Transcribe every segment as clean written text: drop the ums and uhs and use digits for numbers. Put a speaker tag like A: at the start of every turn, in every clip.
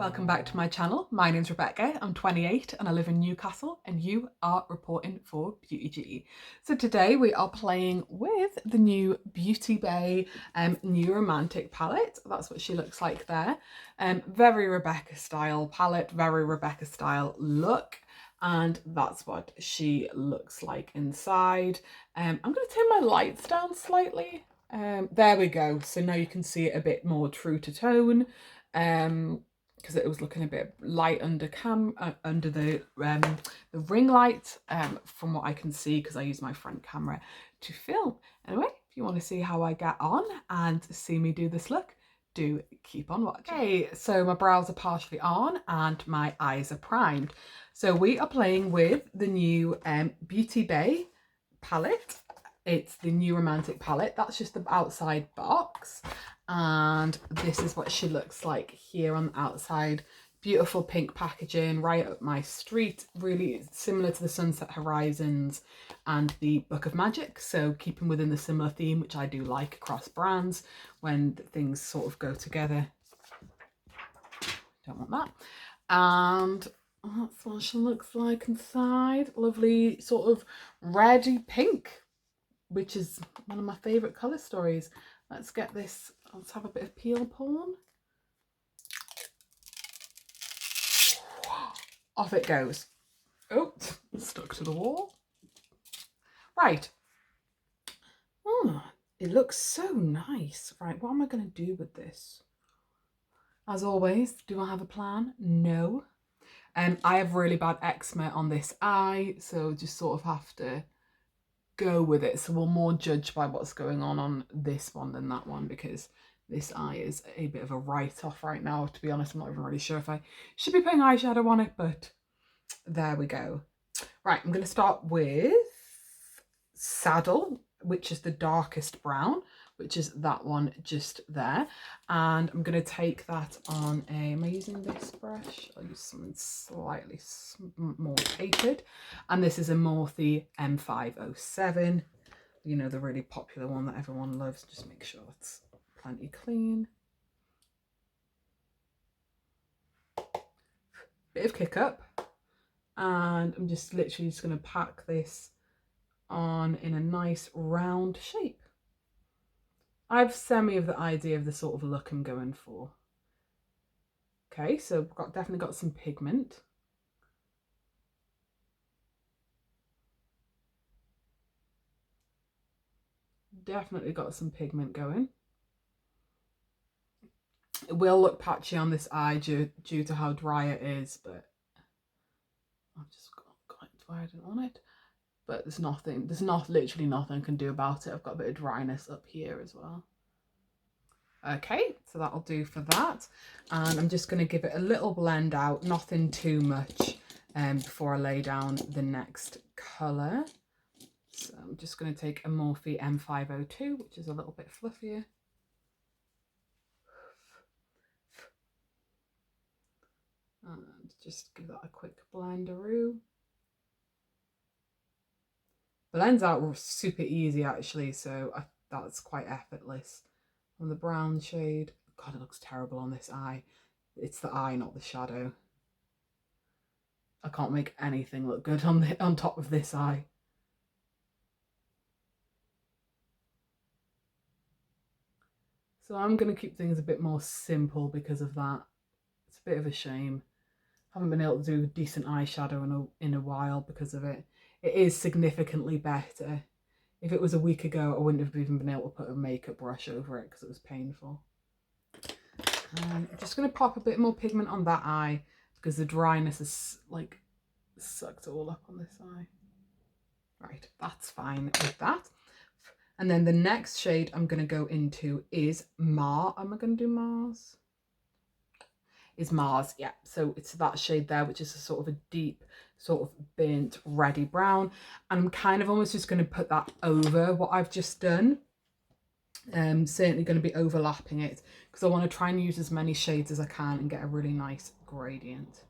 A: Welcome back to my channel. My name's Rebecca, I'm 28 and I live in Newcastle, and you are reporting for Beauty GE. So today we are playing with the new Beauty Bay New Romantic palette. That's what she looks like there. Very Rebecca style palette, very Rebecca style look. And that's what she looks like inside. I'm going to turn my lights down slightly. There we go. So now you can see it a bit more true to tone. Because it was looking a bit light under the ring light, from what I can see, because I use my front camera to film. Anyway, if you want to see how I get on and see me do this look, do keep on watching. Okay, so my brows are partially on and my eyes are primed. So we are playing with the new Beauty Bay palette. It's the New Romantic palette. That's just the outside box. And this is what she looks like here on the outside. Beautiful pink packaging, right up my street. Really similar to the Sunset Horizons and the Book of Magic. So keeping within the similar theme, which I do like across brands when things sort of go together. Don't want that. And that's what she looks like inside. Lovely sort of reddy pink, which is one of my favourite colour stories. Let's get this, let's have a bit of peel porn. Off it goes. Oh, stuck to the wall. Right. Oh, it looks so nice. Right, what am I going to do with this? As always, do I have a plan? No. I have really bad eczema on this eye, so just sort of have to go with it. So we'll more judge by what's going on this one than that one, because this eye is a bit of a write-off right now. To be honest, I'm not even really sure if I should be putting eyeshadow on it, but there we go. Right, I'm going to start with Saddle, which is the darkest brown, which is that one just there. And I'm going to take that on a, am I using this brush? I'll use something slightly more tapered. And this is a Morphe M507, you know, the really popular one that everyone loves. Just make sure it's plenty clean. Bit of kick up. And I'm just literally just going to pack this on in a nice round shape. I've semi of the idea of the sort of look I'm going for. Okay, so I've definitely got some pigment. Definitely got some pigment going. It will look patchy on this eye due to how dry it is, but I've just got it where I don't want it. But there's literally nothing I can do about it. I've got a bit of dryness up here as well. Okay, so that'll do for that. And I'm just going to give it a little blend out, nothing too much, before I lay down the next colour. So I'm just going to take a Morphe M502, which is a little bit fluffier. And just give that a quick blenderoo. Blends out super easy actually, so that's quite effortless. On the brown shade, God, it looks terrible on this eye. It's the eye, not the shadow. I can't make anything look good on top of this eye. So I'm going to keep things a bit more simple because of that. It's a bit of a shame. Haven't been able to do decent eyeshadow in a while because of it. It is significantly better. If it was a week ago, I wouldn't have even been able to put a makeup brush over it because it was painful. I'm just going to pop a bit more pigment on that eye because the dryness is like sucked all up on this eye. Right, that's fine with that. And then the next shade I'm going to go into is Mars. Am I going to do Mars? Is Mars, yeah. So it's that shade there, which is a sort of a deep, sort of burnt reddy brown. And I'm kind of almost just going to put that over what I've just done. Certainly going to be overlapping it because I want to try and use as many shades as I can and get a really nice gradient.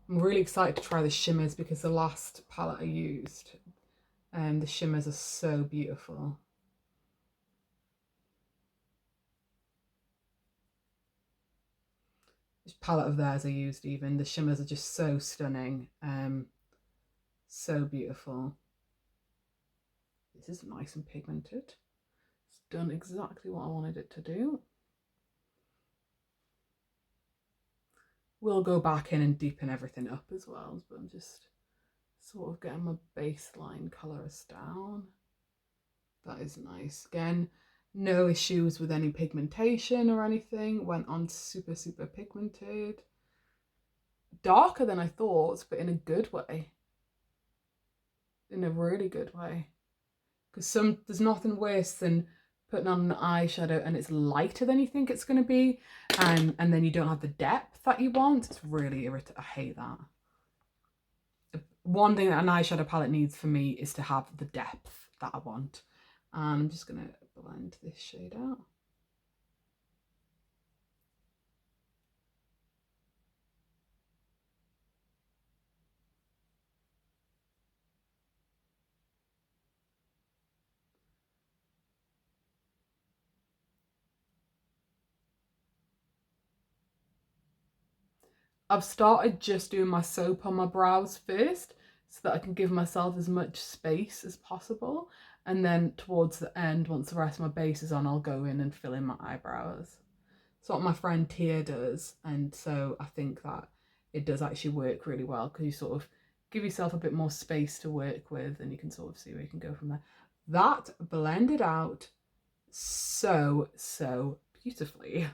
A: I'm really excited to try the shimmers because the last palette I used, the shimmers are so beautiful. This palette of theirs I used even. The shimmers are just so stunning. So beautiful. This is nice and pigmented. It's done exactly what I wanted it to do. We'll go back in and deepen everything up as well, but I'm just sort of getting my baseline colours down. That is nice. Again, no issues with any pigmentation or anything. Went on super, super pigmented. Darker than I thought, but in a good way. In a really good way. Because there's nothing worse than putting on an eyeshadow and it's lighter than you think it's going to be, and then you don't have the depth that you want. It's really irritating. I hate that. One thing that an eyeshadow palette needs for me is to have the depth that I want. And I'm just going to blend this shade out. I've started just doing my soap on my brows first so that I can give myself as much space as possible. And then towards the end, once the rest of my base is on, I'll go in and fill in my eyebrows. It's what my friend Tia does. And so I think that it does actually work really well because you sort of give yourself a bit more space to work with and you can sort of see where you can go from there. That blended out so, so beautifully.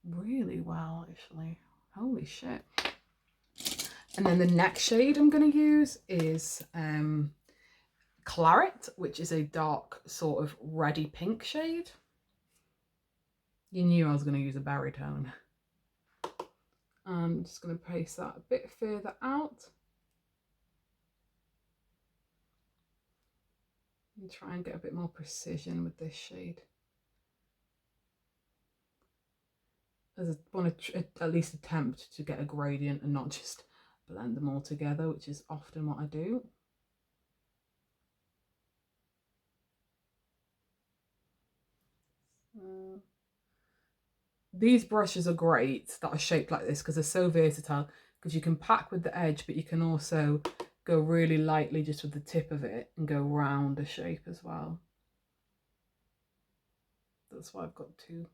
A: Really well, actually. Holy shit. And then the next shade I'm going to use is Claret, which is a dark sort of reddy pink shade. You knew I was going to use a berry tone. I'm just going to paste that a bit further out. And try and get a bit more precision with this shade. As I want to at least attempt to get a gradient and not just blend them all together, which is often what I do. These brushes are great that are shaped like this because they're so versatile, because you can pack with the edge, but you can also go really lightly just with the tip of it and go round a shape as well. That's why I've got two.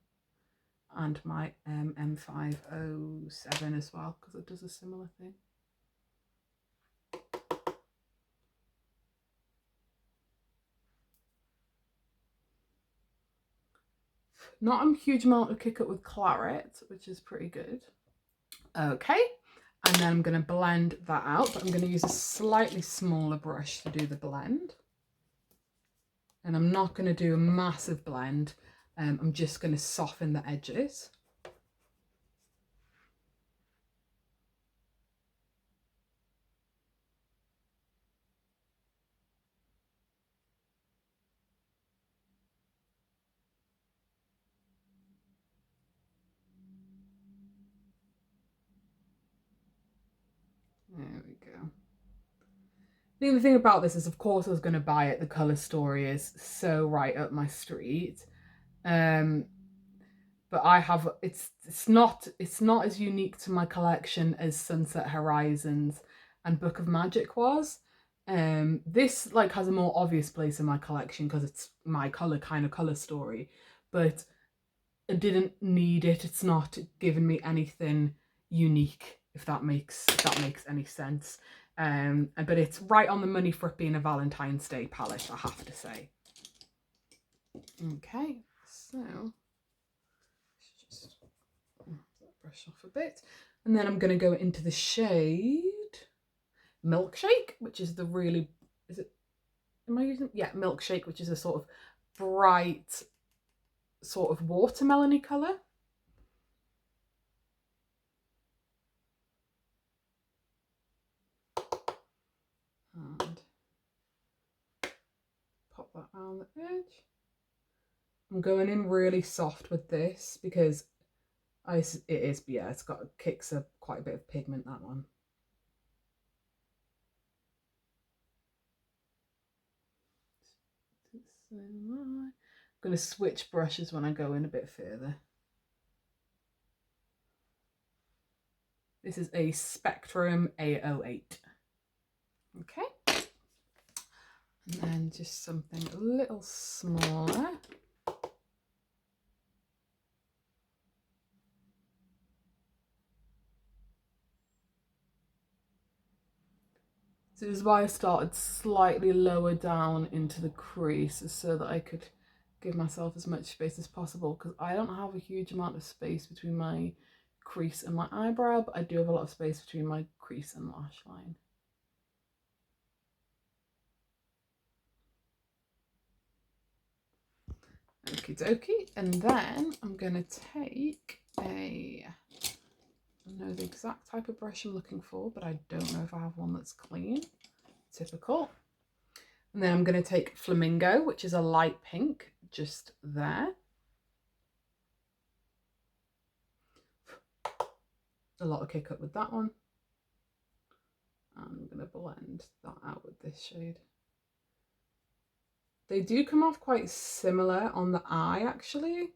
A: And my M507 as well, because it does a similar thing. Not a huge amount of kick up with Claret, which is pretty good. Okay, and then I'm going to blend that out, but I'm going to use a slightly smaller brush to do the blend. And I'm not going to do a massive blend. I'm just going to soften the edges. There we go. The only thing about this is, of course, I was going to buy it. The colour story is so right up my street. But I have it's not as unique to my collection as Sunset Horizons and Book of Magic was. This like has a more obvious place in my collection because it's my kind of colour story, but I didn't need it. It's not giving me anything unique, if that makes any sense. But it's right on the money for it being a Valentine's Day palette, I have to say. Okay, so just brush off a bit, and then I'm going to go into the shade Milkshake, which is the really, is it, am I using, yeah, Milkshake, which is a sort of bright sort of watermelony colour. And pop that around the edge. I'm going in really soft with this because it is, yeah, it's got kicks of quite a bit of pigment, that one. I'm going to switch brushes when I go in a bit further. This is a Spectrum A08. Okay. And then just something a little smaller. So this is why I started slightly lower down into the crease, so that I could give myself as much space as possible, because I don't have a huge amount of space between my crease and my eyebrow, but I do have a lot of space between my crease and lash line. Okie dokie, and then I'm going to take I know the exact type of brush I'm looking for, but I don't know if I have one that's clean. Typical. And then I'm going to take Flamingo, which is a light pink, just there. A lot of kick up with that one. I'm going to blend that out with this shade. They do come off quite similar on the eye, actually.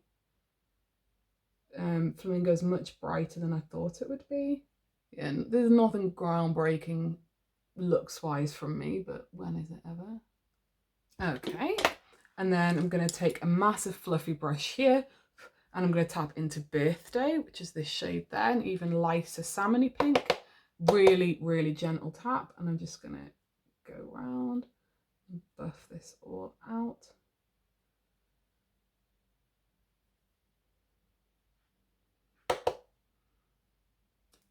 A: Flamingo is much brighter than I thought it would be. Yeah, and there's nothing groundbreaking looks-wise from me, but when is it ever? Okay, and then I'm going to take a massive fluffy brush here, and I'm going to tap into Birthday, which is this shade there, an even lighter salmony pink. Really, really gentle tap, and I'm just going to go around and buff this all out.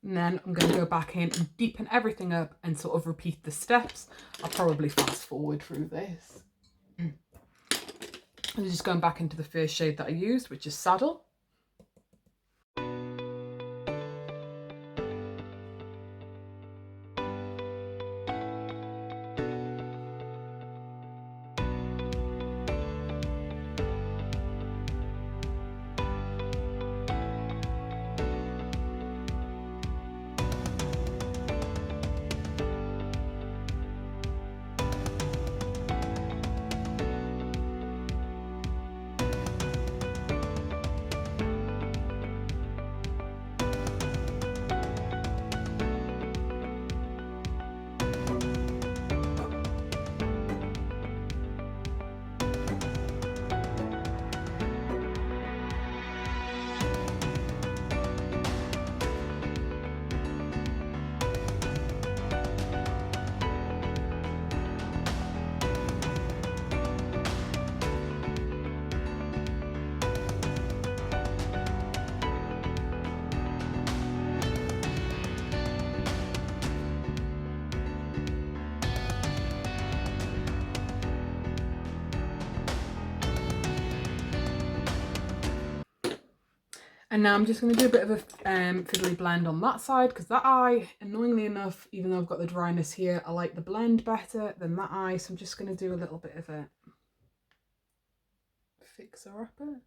A: And then I'm going to go back in and deepen everything up and sort of repeat the steps. I'll probably fast forward through this. I'm just going back into the first shade that I used, which is Saddle. And now I'm just going to do a bit of a fiddly blend on that side, because that eye, annoyingly enough, even though I've got the dryness here, I like the blend better than that eye. So I'm just going to do a little bit of a fixer-upper.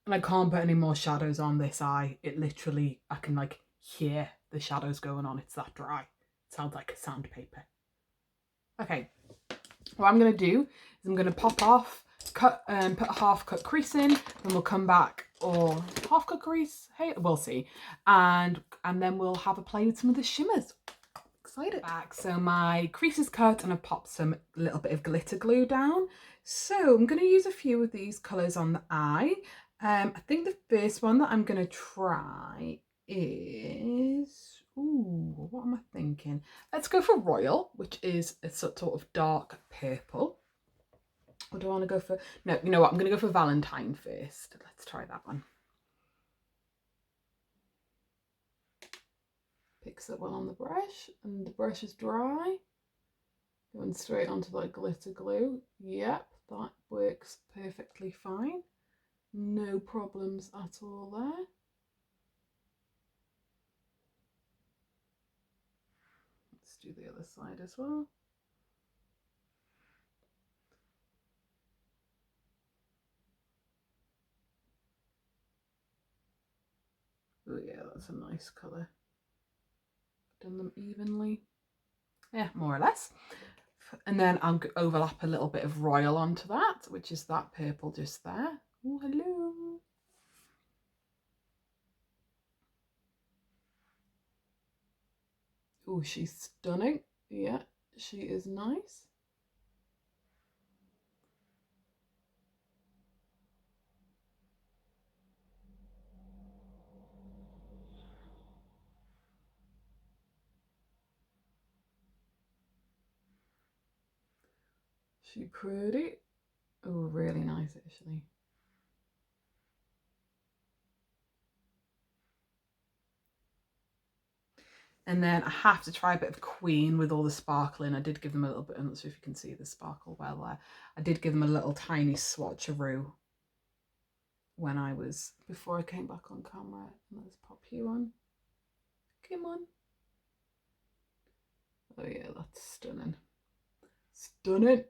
A: And I can't put any more shadows on this eye. It literally, I can like hear the shadows going on. It's that dry. It sounds like a sandpaper. Okay, what I'm going to do is I'm going to pop off, cut, put a half cut crease in, then we'll come back, or half cut crease, hey, we'll see. And then we'll have a play with some of the shimmers. Excited. Back, so my crease is cut and I've popped some little bit of glitter glue down. So I'm going to use a few of these colours on the eye. I think the first one that I'm going to try is, ooh, what am I thinking? Let's go for Royal, which is a sort of dark purple. Or do I want to go for, no, you know what, I'm going to go for Valentine first. Let's try that one. Picks up well on the brush, and the brush is dry. Going straight onto that glitter glue. Yep, that works perfectly fine. No problems at all there. Let's do the other side as well. Oh yeah, that's a nice colour. done them evenly. Yeah, more or less. And then I'll overlap a little bit of royal onto that, which is that purple just there. Oh, hello. Oh, she's stunning. Yeah, she is nice. She pretty. Oh, really nice actually. And then I have to try a bit of Queen with all the sparkling. I did give them a little bit, I'm not sure if you can see the sparkle well there. I did give them a little tiny swatcheroo when I was, before I came back on camera. And let's pop you on. Come on. Oh yeah, that's stunning. Stunning.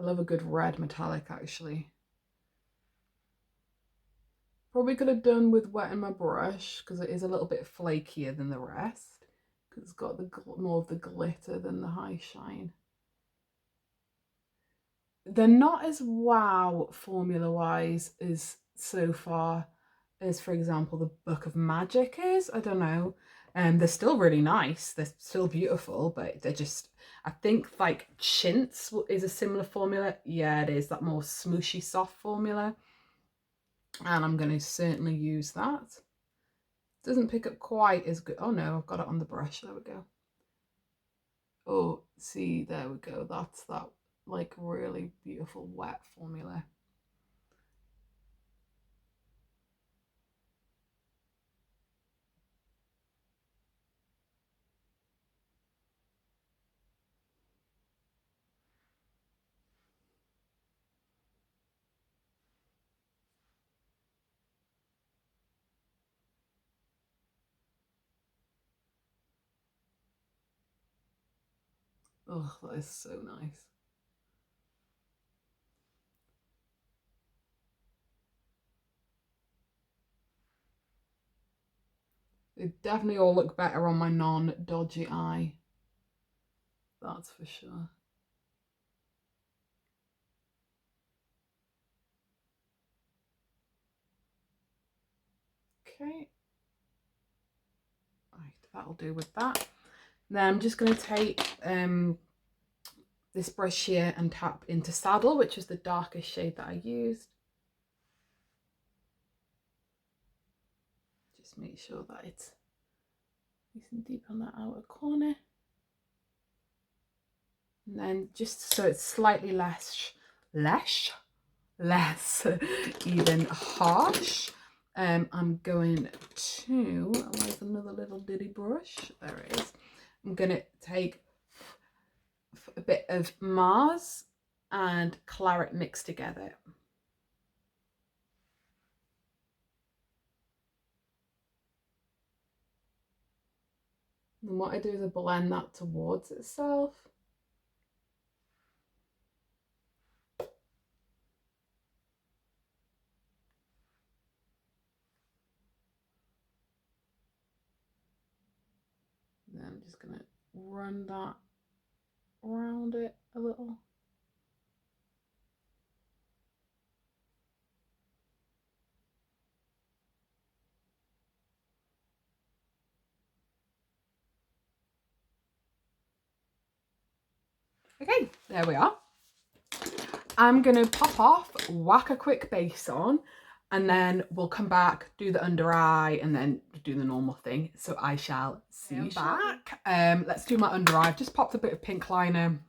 A: I love a good red metallic actually. Probably could have done with wetting my brush because it is a little bit flakier than the rest because it's got the more of the glitter than the high shine. They're not as wow formula wise as so far as, for example, the Book of Magic is. I don't know. They're still really nice. They're still beautiful, but they're just, I think like Chintz is a similar formula. Yeah, it is that more smooshy soft formula. And I'm going to certainly use that. Doesn't pick up quite as good. Oh no, I've got it on the brush. There we go. Oh, see, there we go. That's that like really beautiful wet formula. Oh, that is so nice. They definitely all look better on my non-dodgy eye. That's for sure. Okay. Right, that'll do with that. Then I'm just going to take this brush here and tap into Saddle, which is the darkest shade that I used. Just make sure that it's nice and deep on that outer corner. And then just so it's slightly less even harsh. I'm going to, where's another little ditty brush? There it is. I'm going to take a bit of Mars and Claret mixed together. And what I do is I blend that towards itself. Then I'm just going to run that around it a little. Okay, there we are. I'm going to pop off, whack a quick base on, and then we'll come back, do the under eye, and then do the normal thing. So I shall see you back. Let's do my under eye. I've just popped a bit of pink liner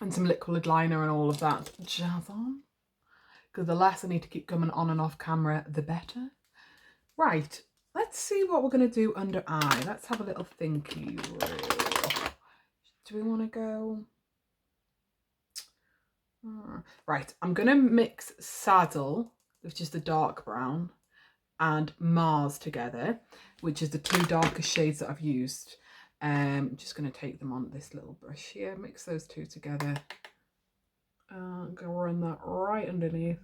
A: and some lip coloured liner and all of that jazz on. Because the less I need to keep coming on and off camera, the better. Right, let's see what we're going to do under eye. Let's have a little thinky roll. Do we want to go... Right, I'm going to mix Saddle with just a dark brown and Mars together, which is the two darkest shades that I've used. I'm just going to take them on this little brush here, mix those two together. I'm going to run that right underneath.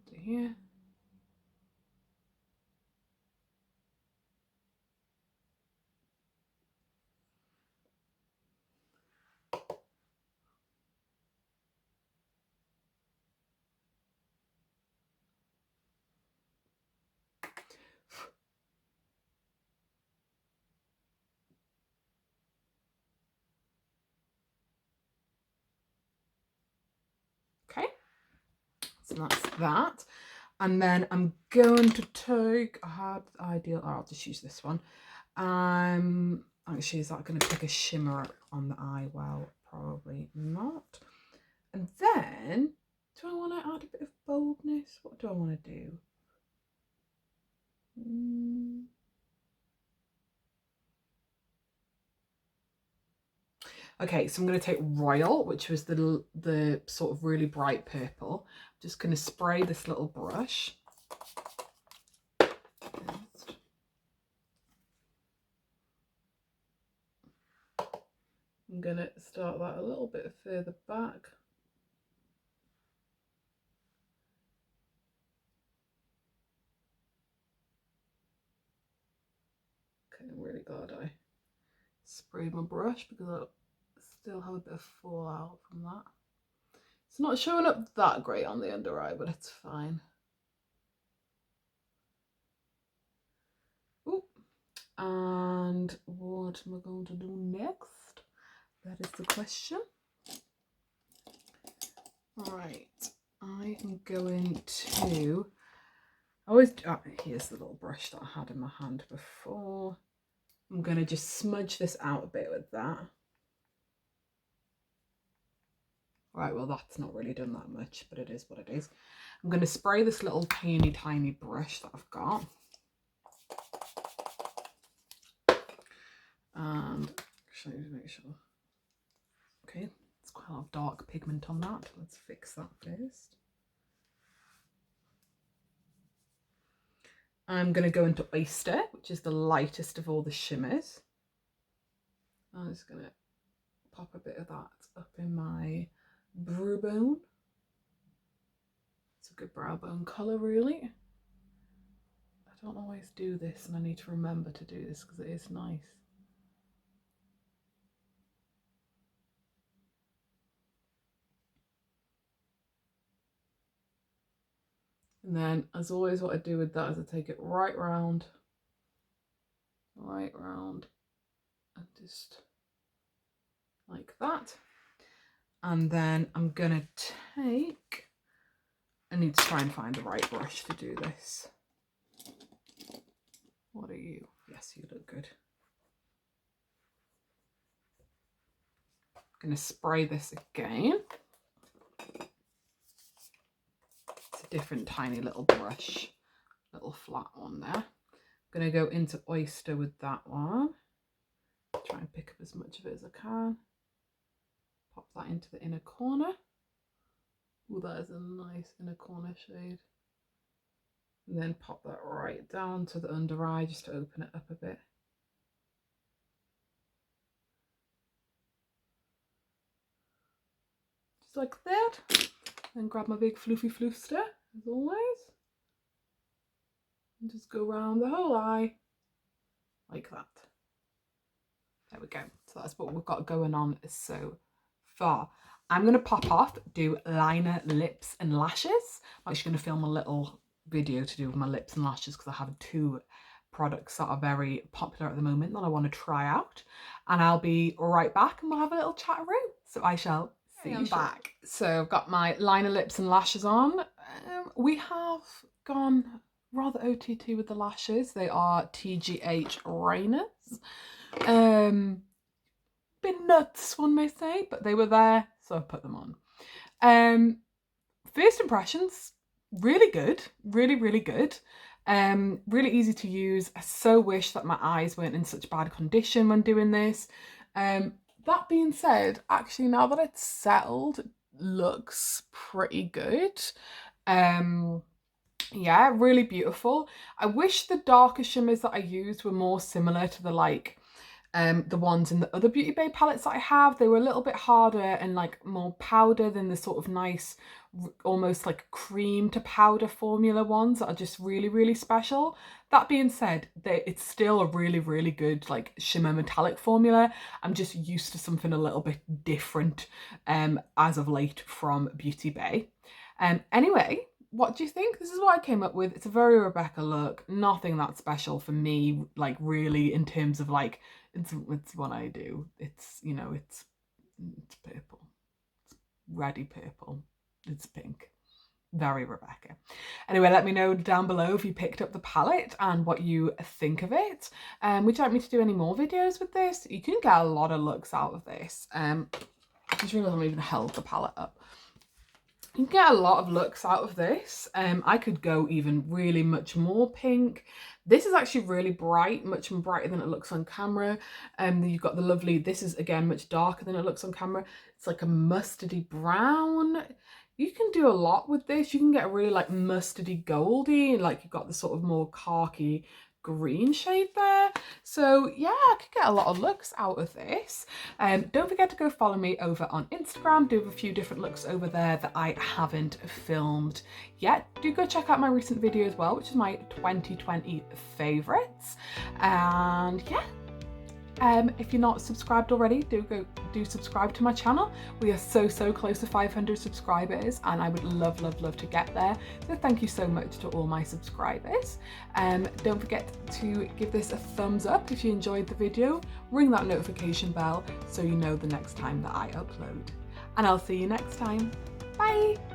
A: To here. Okay, so that's that. And then I'm going to take, I had the ideal, I'll just use this one. Actually, is that going to pick a shimmer on the eye? Well, probably not. And then, do I want to add a bit of boldness? What do I want to do? Okay, so I'm going to take Royal, which was the sort of really bright purple. I'm just going to spray this little brush. I'm going to start that a little bit further back. Okay, I'm really glad I sprayed my brush because I still have a bit of fallout from that. It's not showing up that great on the under eye, but it's fine. Ooh. And what am I going to do next? That is the question. Right, I am going to here's the little brush that I had in my hand before. I'm going to just smudge this out a bit with that. Right, well, that's not really done that much, but it is what it is. I'm going to spray this little tiny brush that I've got. And actually, make sure. Okay, it's quite a lot of dark pigment on that. Let's fix that first. I'm going to go into Oyster, which is the lightest of all the shimmers. I'm just going to pop a bit of that up in my brow bone. It's a good brow bone colour, really. I don't always do this, and I need to remember to do this because it is nice. And then, as always, what I do with that is I take it right round, and just like that. And then I'm gonna take, I need to try and find the right brush to do this. What are you? Yes, you look good. I'm gonna spray this again. It's a different tiny little brush, little flat one there. I'm gonna go into Oyster with that one. Try and pick up as much of it as I can. Pop that into the inner corner. Oh, that is a nice inner corner shade. And then pop that right down to the under eye just to open it up a bit. Just like that. Then grab my big fluffy floofster, as always. And just go around the whole eye, like that. There we go. So that's what we've got going on so far. I'm going to pop off, do liner, lips and lashes. I'm actually going to film a little video to do with my lips and lashes because I have two products that are very popular at the moment that I want to try out. And I'll be right back and we'll have a little chat-a-roo. So I shall see you back. So I've got my liner, lips and lashes on. We have gone rather OTT with the lashes. They are TGH Raynas. Bit nuts, one may say, but they were there, so I put them on. First impressions, really good, really good. Really easy to use. I so wish that my eyes weren't in such bad condition when doing this. That being said, actually now that it's settled, looks pretty good. Yeah, really beautiful. I wish the darker shimmers that I used were more similar to the ones in the other Beauty Bay palettes that I have. They were a little bit harder and like more powder than the sort of nice, almost like cream to powder formula ones that are just really, really special. That being said, it's still a really, really good like shimmer metallic formula. I'm just used to something a little bit different as of late from Beauty Bay. Anyway, what do you think? This is what I came up with. It's a very Rebecca look. Nothing that special for me, like really in terms of like, it's what I do. It's, you know, it's purple. It's reddy purple. It's pink. Very Rebecca. Anyway, let me know down below if you picked up the palette and what you think of it. Would you like me to do any more videos with this? You can get a lot of looks out of this. I just realised I haven't even held the palette up. You can get a lot of looks out of this. I could go even really much more pink. This is actually really bright, much more brighter than it looks on camera. You've got the lovely, this is again much darker than it looks on camera. It's like a mustardy brown. You can do a lot with this. You can get a really like mustardy goldy, like you've got the sort of more khaki green shade there. So yeah, I could get a lot of looks out of this. Don't forget to go follow me over on Instagram. Do have a few different looks over there that I haven't filmed yet. Do go check out my recent video as well, which is my 2020 favorites. And yeah, if you're not subscribed already, do subscribe to my channel. We are so close to 500 subscribers and I would love to get there. So thank you so much to all my subscribers. Don't forget to give this a thumbs up if you enjoyed the video. Ring that notification bell so you know the next time that I upload. And I'll see you next time. Bye!